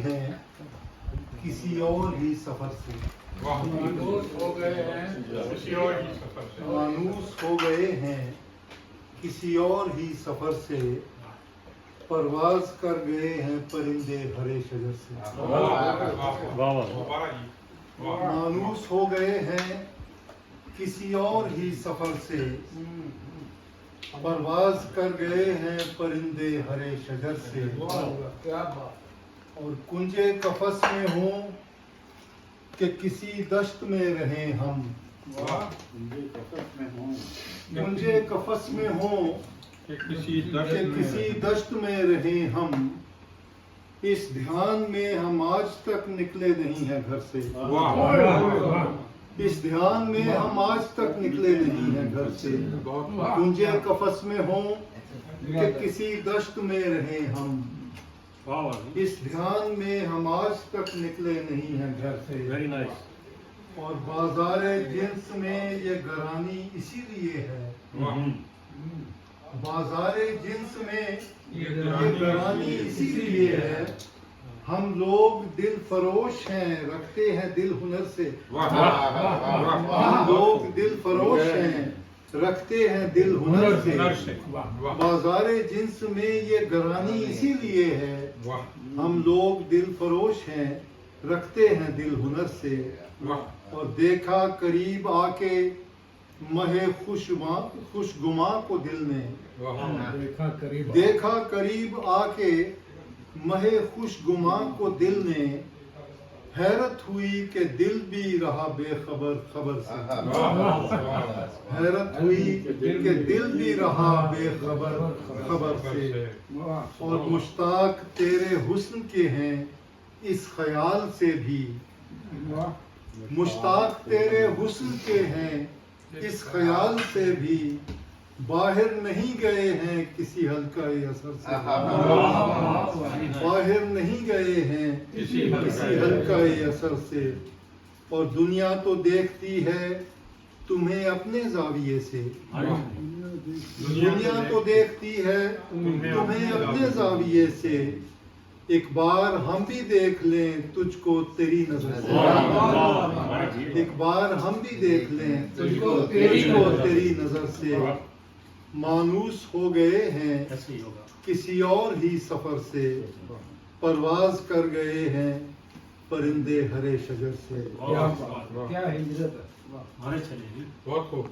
ہیں کسی اور ہی سفر سے، مانوس ہو گئے ہیں کسی اور ہی سفر سے، مانوس ہو گئے ہیں کسی اور ہی سفر سے، پرواز کر گئے ہیں پرندے ہرے شجر سے۔ مانوس ہو گئے ہیں کسی اور ہی سفر سے، پرواز کر گئے ہیں پرندے ہرے شجر سے، اور کنجے قفس میں ہوں کہ کسی دشت میں رہیں ہم، کنجے قفس میں ہوں کہ کسی کسی دشت میں رہیں ہم، اس دھیان میں ہم آج تک نکلے نہیں ہیں گھر سے، اس دھیان میں ہم آج تک نکلے نہیں ہیں گھر سے، کنجے قفس میں ہوں کہ کسی دشت میں رہیں ہم، اس دھیان میں ہم آج تک نکلے نہیں ہیں گھر سے، اور بازار جنس میں یہ گرانی اسی لیے ہے، بازار جنس میں یہ گرانی اسی لیے ہے، ہم لوگ دل فروش ہیں رکھتے ہیں دل ہنر سے، ہم لوگ دل فروش ہیں رکھتے ہیں دل ہنر سے، بازار جنس میں یہ گرانی اسی لیے ہے، ہم لوگ دل فروش ہیں رکھتے ہیں دل ہنر سے، اور دیکھا قریب آ کے مہ خوشگواں کو دل نے، دیکھا قریب آ کے مہ خوشگواں کو دل نے، حیرت ہوئی کہ دل بھی رہا بے خبر خبر سے، حیرت ہوئی کہ دل بھی رہا بے خبر خبر سے، اور مشتاق تیرے حسن کے ہیں اس خیال سے بھی، مشتاق تیرے حسن کے ہیں اس خیال سے بھی، باہر نہیں گئے ہیں کسی حلقہ اثر سے، باہر نہیں گئے ہیں کسی حلقہ اثر سے، اور دنیا تو دیکھتی ہے تمہیں اپنے زاویے سے، دنیا تو دیکھتی ہے تمہیں اپنے زاویے سے، ایک بار ہم بھی دیکھ لیں تجھ کو تیری نظر سے، ایک بار ہم بھی دیکھ لیں تجھ کو تیری نظر سے، مانوس ہو گئے ہیں کسی اور ہی سفر سے، پرواز کر گئے ہیں پرندے ہرے شجر سے۔ بہت خوب